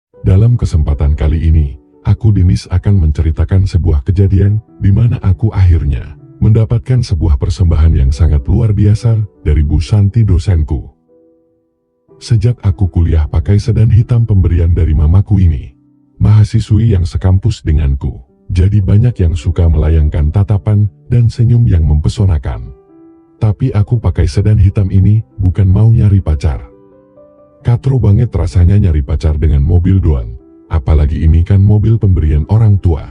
Dalam kesempatan kali ini, aku Denis akan menceritakan sebuah kejadian di mana aku akhirnya mendapatkan sebuah persembahan yang sangat luar biasa dari Bu Santi dosenku. Sejak aku kuliah pakai sedan hitam pemberian dari mamaku ini, mahasiswi yang sekampus denganku, jadi banyak yang suka melayangkan tatapan dan senyum yang mempesonakan. Tapi aku pakai sedan hitam ini bukan mau nyari pacar. Katro banget rasanya nyari pacar dengan mobil doang, apalagi ini kan mobil pemberian orang tua.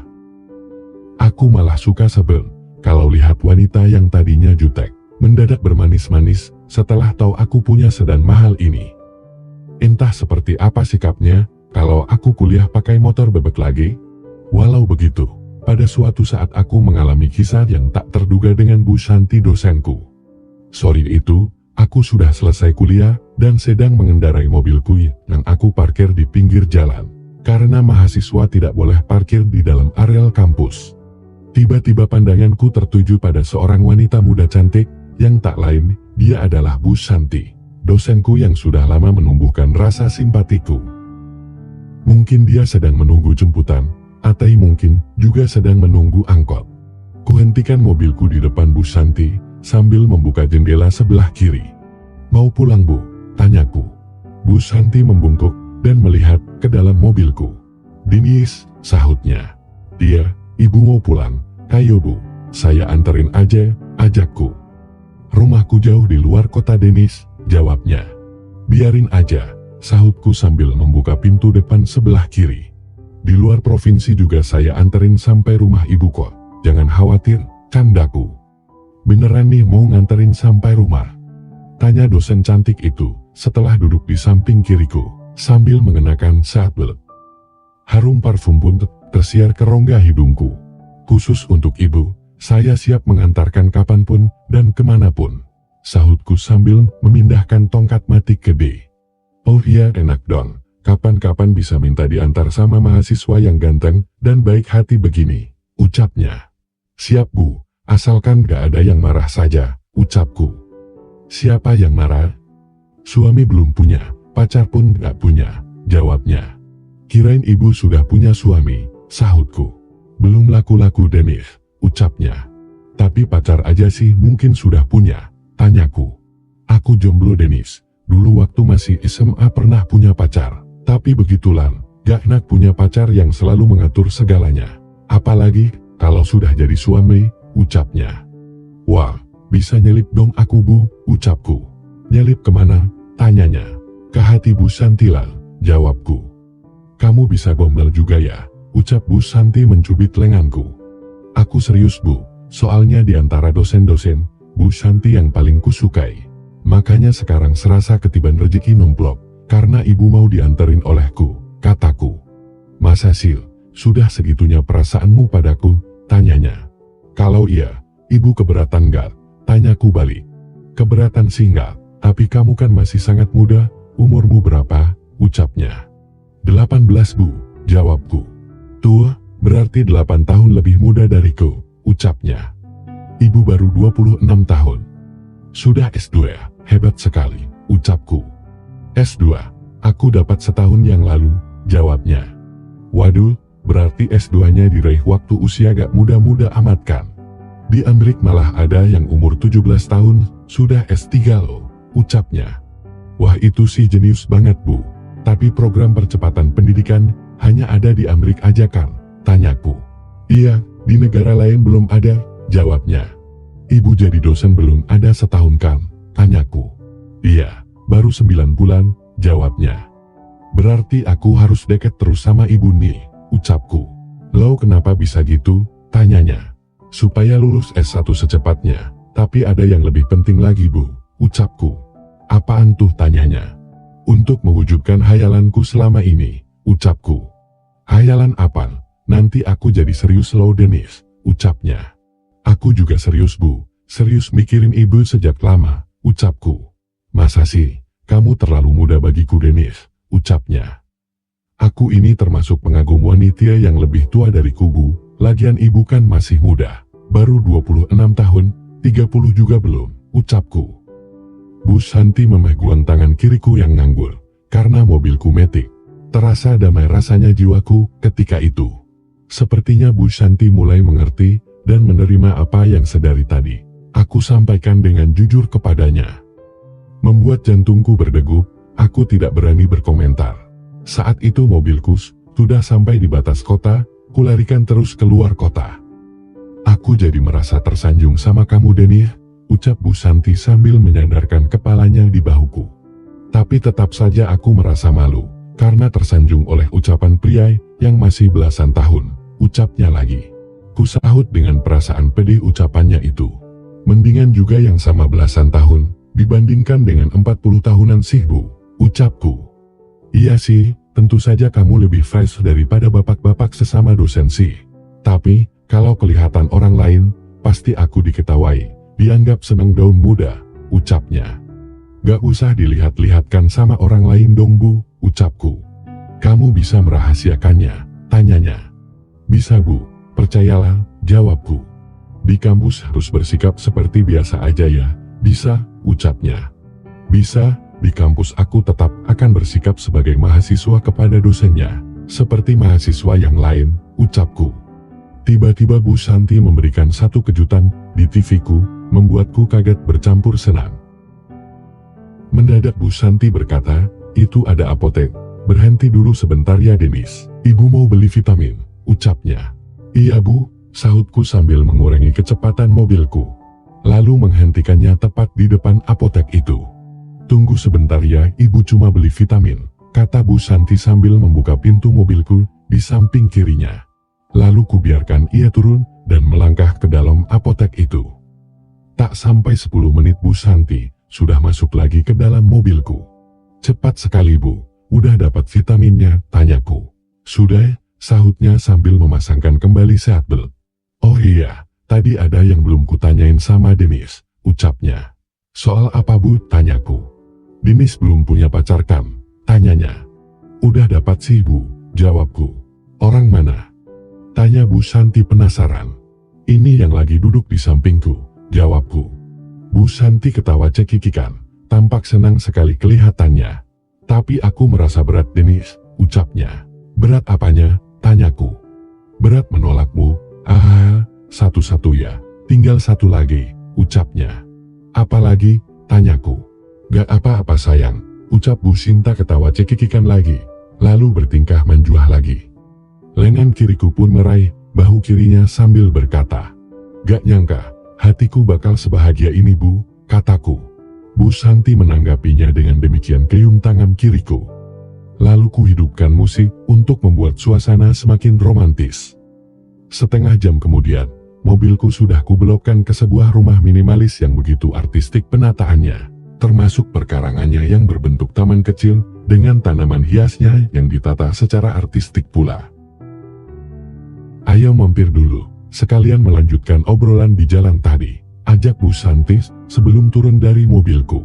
Aku malah suka sebel kalau lihat wanita yang tadinya jutek mendadak bermanis-manis setelah tahu aku punya sedan mahal ini. Entah seperti apa sikapnya kalau aku kuliah pakai motor bebek lagi. Walau begitu, pada suatu saat aku mengalami kisah yang tak terduga dengan Bu Santi dosenku. Sore itu, aku sudah selesai kuliah dan sedang mengendarai mobilku yang aku parkir di pinggir jalan. Karena mahasiswa tidak boleh parkir di dalam areal kampus. Tiba-tiba pandanganku tertuju pada seorang wanita muda cantik yang tak lain, dia adalah Bu Santi, dosenku yang sudah lama menumbuhkan rasa simpatiku. Mungkin dia sedang menunggu jemputan, atau mungkin juga sedang menunggu angkot. Kuhentikan mobilku di depan Bu Santi sambil membuka jendela sebelah kiri. "Mau pulang, Bu?" tanyaku. Bu Santi membungkuk dan melihat ke dalam mobilku. "Denis," sahutnya. "Dia, Ibu mau pulang." "Ayo Bu, saya anterin aja," ajakku. "Rumahku jauh di luar kota Denis," jawabnya. "Biarin aja," sahutku sambil membuka pintu depan sebelah kiri. "Di luar provinsi juga saya anterin sampai rumah Ibu kok. Jangan khawatir," candaku. "Beneran nih mau nganterin sampai rumah?" tanya dosen cantik itu setelah duduk di samping kiriku sambil mengenakan seatbelt. Harum parfum pun tersiar ke rongga hidungku. "Khusus untuk Ibu, saya siap mengantarkan kapanpun dan kemanapun," sahutku sambil memindahkan tongkat matik ke B. "Oh iya, enak dong. Kapan-kapan bisa minta diantar sama mahasiswa yang ganteng dan baik hati begini," ucapnya. "Siap Bu, asalkan gak ada yang marah saja," ucapku. "Siapa yang marah?" "Suami belum punya, pacar pun gak punya," jawabnya. "Kirain Ibu sudah punya suami," sahutku. "Belum laku-laku Denis," ucapnya. "Tapi pacar aja sih mungkin sudah punya," tanyaku. "Aku jomblo Denis, dulu waktu masih SMA pernah punya pacar, tapi begitulah, gak enak punya pacar yang selalu mengatur segalanya. Apalagi kalau sudah jadi suami," ucapnya. "Wah, bisa nyelip dong aku Bu," ucapku. "Nyelip kemana?" tanyanya. "Ke hati Bu Santi lah," jawabku. "Kamu bisa gombal juga ya?" ucap Bu Santi mencubit lenganku. "Aku serius Bu, soalnya di antara dosen-dosen, Bu Santi yang paling kusukai. Makanya sekarang serasa ketiban rezeki nomplok, karena Ibu mau dianterin olehku," kataku. "Masa sih, sudah segitunya perasaanmu padaku?" tanyanya. "Kalau iya, Ibu keberatan gak?" tanyaku balik. "Keberatan sih enggak, tapi kamu kan masih sangat muda, umurmu berapa?" ucapnya. "18 Bu," jawabku. "Tuh, berarti 8 tahun lebih muda dariku," ucapnya. "Ibu baru 26 tahun. Sudah S2, hebat sekali," ucapku. "S2, aku dapat setahun yang lalu," jawabnya. "Waduh, berarti S2-nya diraih waktu usia gak muda-muda amat kan? Di Amerika malah ada yang umur 17 tahun, sudah S3 loh," ucapnya. "Wah itu sih jenius banget Bu, tapi program percepatan pendidikan hanya ada di Amerika aja kan?" tanyaku. "Iya, di negara lain belum ada," jawabnya. "Ibu jadi dosen belum ada setahun kan?" tanyaku. "Iya, baru 9 bulan," jawabnya. "Berarti aku harus deket terus sama Ibu nih," ucapku. "Loh kenapa bisa gitu?" tanyanya. "Supaya lulus S1 secepatnya, tapi ada yang lebih penting lagi Bu," ucapku. "Apaan tuh?" tanyanya. "Untuk mewujudkan hayalanku selama ini," ucapku. "Hayalan apa? Nanti aku jadi serius loh Denis," ucapnya. "Aku juga serius Bu, serius mikirin Ibu sejak lama," ucapku. "Masa sih, kamu terlalu muda bagiku Denis," ucapnya. "Aku ini termasuk pengagum wanita yang lebih tua dariku Bu, lagian Ibu kan masih muda, baru 26 tahun, 30 juga belum," ucapku. Bu Santi memegang tangan kiriku yang nganggur, karena mobilku metik. Terasa damai rasanya jiwaku ketika itu. Sepertinya Bu Santi mulai mengerti dan menerima apa yang sedari tadi aku sampaikan dengan jujur kepadanya. Membuat jantungku berdegup, aku tidak berani berkomentar. Saat itu mobilku sudah sampai di batas kota, kularikan terus keluar kota. Aku jadi merasa tersanjung sama kamu Denis, ucap Bu Santi sambil menyandarkan kepalanya di bahuku. Tapi tetap saja aku merasa malu, karena tersanjung oleh ucapan pria yang masih belasan tahun, ucapnya lagi. Ku sahut dengan perasaan pedih ucapannya itu. Mendingan juga yang sama belasan tahun, dibandingkan dengan 40 tahunan sih Bu, ucapku. Iya sih, tentu saja kamu lebih fresh daripada bapak-bapak sesama dosen sih. Tapi, kalau kelihatan orang lain, pasti aku diketawai, dianggap seneng daun muda, ucapnya. Gak usah dilihat-lihatkan sama orang lain dong Bu, ucapku. Kamu bisa merahasiakannya, tanyanya. Bisa Bu, percayalah, jawabku. Di kampus harus bersikap seperti biasa aja ya, bisa, ucapnya. Bisa, di kampus aku tetap akan bersikap sebagai mahasiswa kepada dosennya, seperti mahasiswa yang lain, ucapku. Tiba-tiba Bu Santi memberikan satu kejutan di TV-ku, membuatku kaget bercampur senang. Mendadak Bu Santi berkata, itu ada apotek, berhenti dulu sebentar ya Denis, ibu mau beli vitamin, ucapnya. Iya Bu, sahutku sambil mengurangi kecepatan mobilku, lalu menghentikannya tepat di depan apotek itu. Tunggu sebentar ya ibu cuma beli vitamin, kata Bu Santi sambil membuka pintu mobilku di samping kirinya. Lalu kubiarkan ia turun dan melangkah ke dalam apotek itu. Tak sampai 10 menit Bu Santi sudah masuk lagi ke dalam mobilku. Cepat sekali Bu, udah dapat vitaminnya, tanyaku. Sudah, sahutnya sambil memasangkan kembali seat belt. Oh iya, tadi ada yang belum kutanyain sama Denis, ucapnya. Soal apa Bu, tanyaku. Denis belum punya pacar kan, tanyanya. Udah dapat sih Bu, jawabku. Orang mana? Tanya Bu Santi penasaran. Ini yang lagi duduk di sampingku, jawabku. Bu Santi ketawa cekikikan, tampak senang sekali kelihatannya. Tapi aku merasa berat Denis, ucapnya. Berat apanya, tanyaku. Berat menolakmu, satu-satu ya, tinggal satu lagi, ucapnya. Apalagi, tanyaku. Gak apa-apa sayang, ucap Bu Sinta ketawa cekikikan lagi, lalu bertingkah menjuah lagi. Lengan kiriku pun meraih bahu kirinya sambil berkata, gak nyangka, hatiku bakal sebahagia ini Bu, kataku. Bu Santi menanggapinya dengan demikian keyung tangan kiriku. Lalu ku hidupkan musik untuk membuat suasana semakin romantis. Setengah jam kemudian, mobilku sudah kubelokkan ke sebuah rumah minimalis yang begitu artistik penataannya, termasuk perkarangannya yang berbentuk taman kecil dengan tanaman hiasnya yang ditata secara artistik pula. Ayo mampir dulu, sekalian melanjutkan obrolan di jalan tadi, ajak Bu Santi sebelum turun dari mobilku.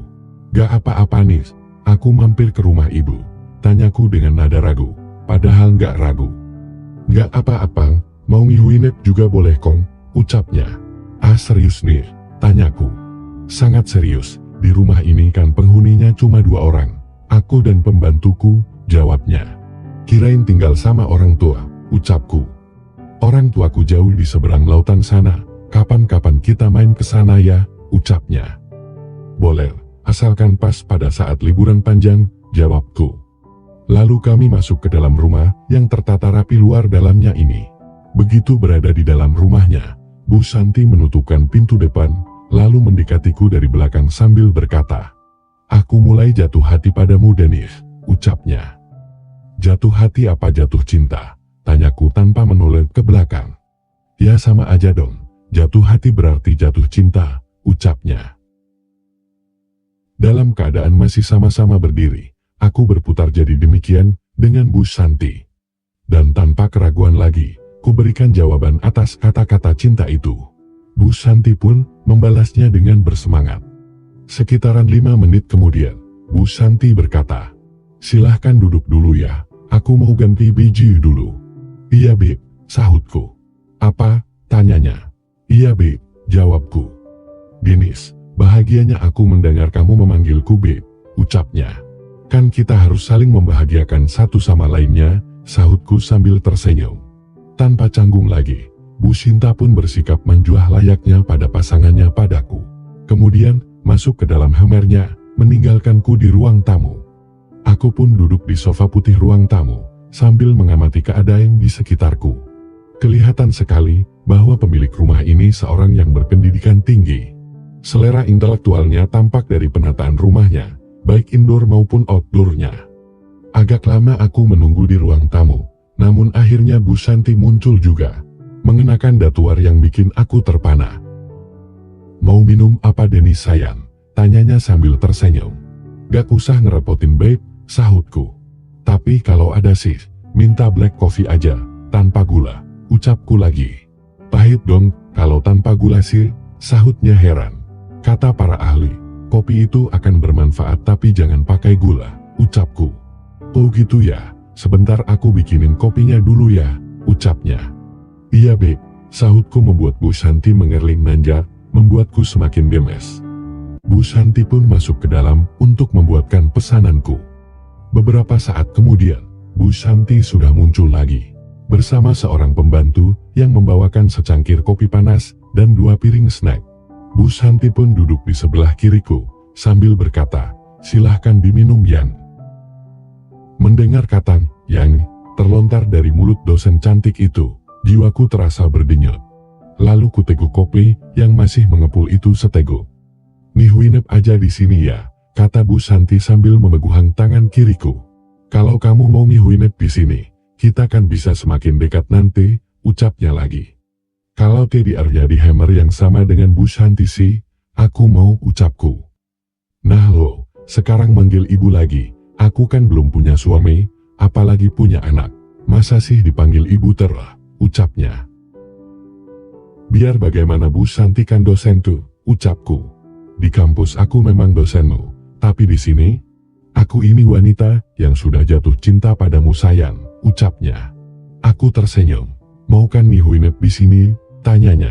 Gak apa-apa nih, aku mampir ke rumah ibu, tanyaku dengan nada ragu, padahal gak ragu. Gak apa-apa, mau ngihuinep juga boleh kong, ucapnya. Ah serius nih, tanyaku. Sangat serius, di rumah ini kan penghuninya cuma 2 orang, aku dan pembantuku, jawabnya. Kirain tinggal sama orang tua, ucapku. Orang tuaku jauh di seberang lautan sana, kapan-kapan kita main ke sana ya, ucapnya. Boleh, asalkan pas pada saat liburan panjang, jawabku. Lalu kami masuk ke dalam rumah yang tertata rapi luar dalamnya ini. Begitu berada di dalam rumahnya, Bu Santi menutupkan pintu depan, lalu mendekatiku dari belakang sambil berkata, aku mulai jatuh hati padamu Denis, ucapnya. Jatuh hati apa jatuh cinta? Tanyaku tanpa menoleh ke belakang. Ya sama aja dong, jatuh hati berarti jatuh cinta, ucapnya. Dalam keadaan masih sama-sama berdiri, aku berputar jadi demikian dengan Bu Santi. Dan tanpa keraguan lagi, ku berikan jawaban atas kata-kata cinta itu. Bu Santi pun membalasnya dengan bersemangat. Sekitaran 5 menit kemudian, Bu Santi berkata, silahkan duduk dulu ya, aku mau ganti baju dulu. Iya Beb, sahutku. Apa, tanyanya. Iya Beb, jawabku. Denis, bahagianya aku mendengar kamu memanggilku Beb, ucapnya. Kan kita harus saling membahagiakan satu sama lainnya, sahutku sambil tersenyum. Tanpa canggung lagi, Bu Sinta pun bersikap menjuah layaknya pada pasangannya padaku. Kemudian, masuk ke dalam Hummernya, meninggalkanku di ruang tamu. Aku pun duduk di sofa putih ruang tamu, sambil mengamati keadaan di sekitarku. Kelihatan sekali bahwa pemilik rumah ini seorang yang berpendidikan tinggi. Selera intelektualnya tampak dari penataan rumahnya, baik indoor maupun outdoornya. Agak lama aku menunggu di ruang tamu, namun akhirnya Bu Santi muncul juga, mengenakan datuar yang bikin aku terpana. "Mau minum apa Denis sayang?" tanyanya sambil tersenyum. "Gak usah ngerepotin babe," sahutku. "Tapi kalau ada sih, minta black coffee aja, tanpa gula," ucapku lagi. "Pahit dong, kalau tanpa gula sih," sahutnya heran. "Kata para ahli, kopi itu akan bermanfaat tapi jangan pakai gula," ucapku. "Oh gitu ya, sebentar aku bikinin kopinya dulu ya," ucapnya. "Iya babe," sahutku membuat Bu Santi mengerling nanja, membuatku semakin gemes. Bu Santi pun masuk ke dalam untuk membuatkan pesananku. Beberapa saat kemudian, Bu Santi sudah muncul lagi, bersama seorang pembantu yang membawakan secangkir kopi panas dan 2 piring snack. Bu Santi pun duduk di sebelah kiriku, sambil berkata, "Silahkan diminum Yang." Mendengar kata "Yang" terlontar dari mulut dosen cantik itu, jiwaku terasa berdenyut. Lalu kuteguk kopi yang masih mengepul itu seteguk. "Nih winep aja di sini ya," kata Bu Santi sambil memeguhang tangan kiriku. "Kalau kamu mau winep di sini, kita kan bisa semakin dekat nanti," ucapnya lagi. "Kalau TDR-nya di Hummer yang sama dengan Bu Santi sih, aku mau," ucapku. "Nah lo, sekarang manggil ibu lagi, aku kan belum punya suami, apalagi punya anak, masa sih dipanggil ibu terus," ucapnya. "Biar bagaimana Bu Santi kan dosen tuh," ucapku. "Di kampus aku memang dosenmu, tapi di sini, aku ini wanita yang sudah jatuh cinta padamu sayang," ucapnya. Aku tersenyum. "Mau kan nih winep di sini?" tanyanya.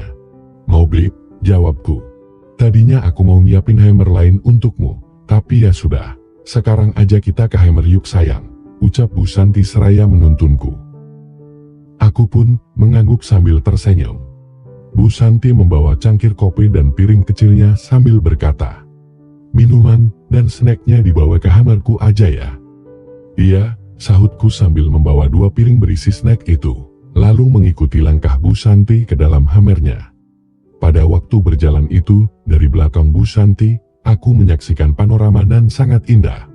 "Mau babe," jawabku. "Tadinya aku mau nyiapin Hummer lain untukmu, tapi ya sudah, sekarang aja kita ke Hummer yuk sayang," ucap Bu Santi seraya menuntunku. Aku pun mengangguk sambil tersenyum. Bu Santi membawa cangkir kopi dan piring kecilnya sambil berkata, "Minuman dan snacknya dibawa ke Hummerku aja ya." "Iya," sahutku sambil membawa 2 piring berisi snack itu, lalu mengikuti langkah Bu Santi ke dalam Hummernya. Pada waktu berjalan itu, dari belakang Bu Santi, aku menyaksikan panorama dan sangat indah.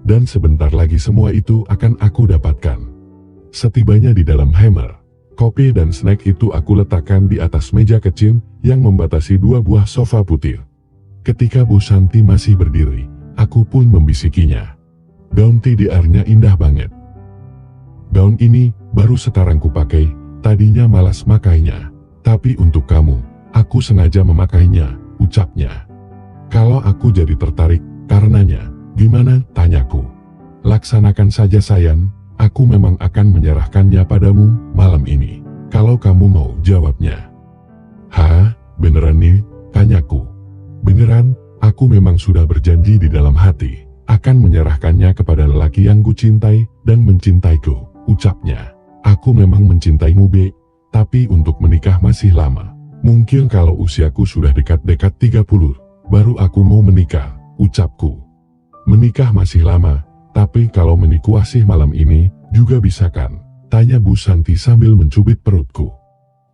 Dan sebentar lagi semua itu akan aku dapatkan. Setibanya di dalam Hummer, kopi dan snack itu aku letakkan di atas meja kecil yang membatasi 2 buah sofa putih. Ketika Bu Santi masih berdiri, aku pun membisikinya, "Gaun TDR-nya indah banget. Gaun ini baru sekarang kupakai, tadinya malas makainya, tapi untuk kamu, aku sengaja memakainya," ucapnya. "Kalau aku jadi tertarik karenanya, gimana?" tanyaku. "Laksanakan saja sayang, aku memang akan menyerahkannya padamu malam ini, kalau kamu mau," jawabnya. "Hah, beneran nih?" tanyaku. "Beneran, aku memang sudah berjanji di dalam hati, akan menyerahkannya kepada lelaki yang kucintai dan mencintaiku," ucapnya. "Aku memang mencintaimu Be, tapi untuk menikah masih lama. Mungkin kalau usiaku sudah dekat-dekat 30, baru aku mau menikah," ucapku. "Menikah masih lama, tapi kalau menikah sih malam ini, juga bisa kan?" tanya Bu Santi sambil mencubit perutku.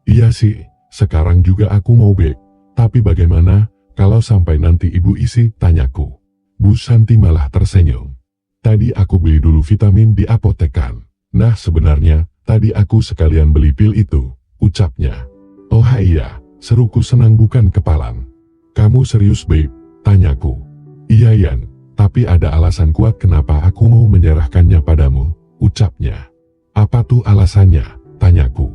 "Iya sih, sekarang juga aku mau Be, tapi bagaimana kalau sampai nanti ibu isi?" tanyaku. Bu Santi malah tersenyum. "Tadi aku beli dulu vitamin di apotekan. Nah sebenarnya, tadi aku sekalian beli pil itu," ucapnya. "Oh iya," seruku senang bukan kepalang. "Kamu serius babe?" tanyaku. "Iya Yan, tapi ada alasan kuat kenapa aku mau menyerahkannya padamu," ucapnya. "Apa tuh alasannya?" tanyaku.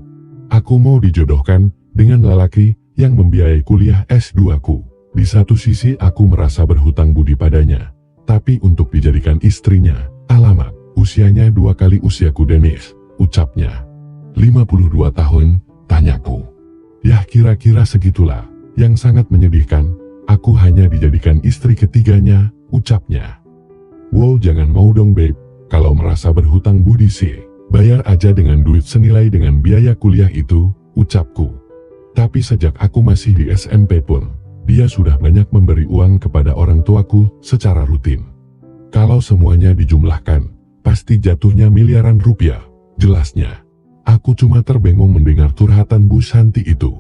"Aku mau dijodohkan dengan lelaki yang membiayai kuliah S2-ku. Di satu sisi aku merasa berhutang budi padanya, tapi untuk dijadikan istrinya, alamak, usianya 2 kali usiaku Denis," ucapnya. 52 tahun, tanyaku. "Ya kira-kira segitulah, yang sangat menyedihkan, aku hanya dijadikan istri ketiganya," ucapnya. Wow, jangan mau dong babe, kalau merasa berhutang budi sih, bayar aja dengan duit senilai dengan biaya kuliah itu, ucapku. Tapi sejak aku masih di SMP pun, dia sudah banyak memberi uang kepada orang tuaku secara rutin. Kalau semuanya dijumlahkan, pasti jatuhnya miliaran rupiah, jelasnya. Aku cuma terbengung mendengar curhatan Bu Santi itu.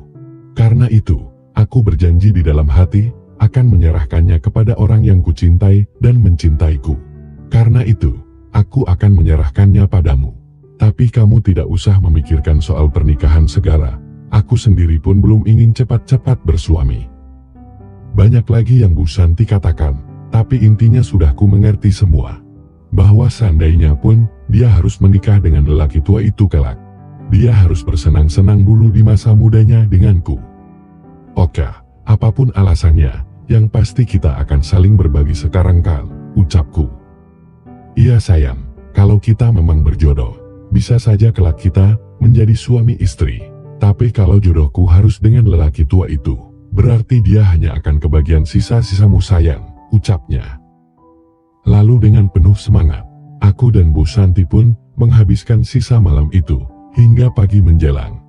Karena itu, aku berjanji di dalam hati, akan menyerahkannya kepada orang yang kucintai dan mencintaiku. Karena itu, aku akan menyerahkannya padamu. Tapi kamu tidak usah memikirkan soal pernikahan segala. Aku sendiri pun belum ingin cepat-cepat bersuami. Banyak lagi yang Bu Santi katakan, tapi intinya sudah ku mengerti semua. Bahwa seandainya pun, dia harus menikah dengan lelaki tua itu kelak. Dia harus bersenang-senang dulu di masa mudanya denganku. Oke, apapun alasannya, yang pasti kita akan saling berbagi sekarang kan, ucapku. Iya sayang, kalau kita memang berjodoh, bisa saja kelak kita menjadi suami istri. Tapi kalau jodohku harus dengan lelaki tua itu, berarti dia hanya akan kebagian sisa-sisamu sayang, ucapnya. Lalu dengan penuh semangat, aku dan Bu Santi pun menghabiskan sisa malam itu, hingga pagi menjelang.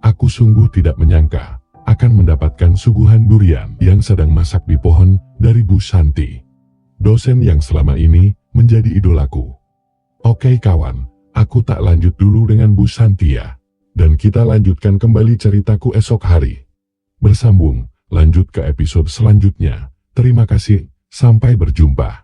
Aku sungguh tidak menyangka akan mendapatkan suguhan durian yang sedang masak di pohon dari Bu Santi, dosen yang selama ini menjadi idolaku. Oke kawan, aku tak lanjut dulu dengan Bu Santi ya. Dan kita lanjutkan kembali ceritaku esok hari. Bersambung, lanjut ke episode selanjutnya. Terima kasih, sampai berjumpa.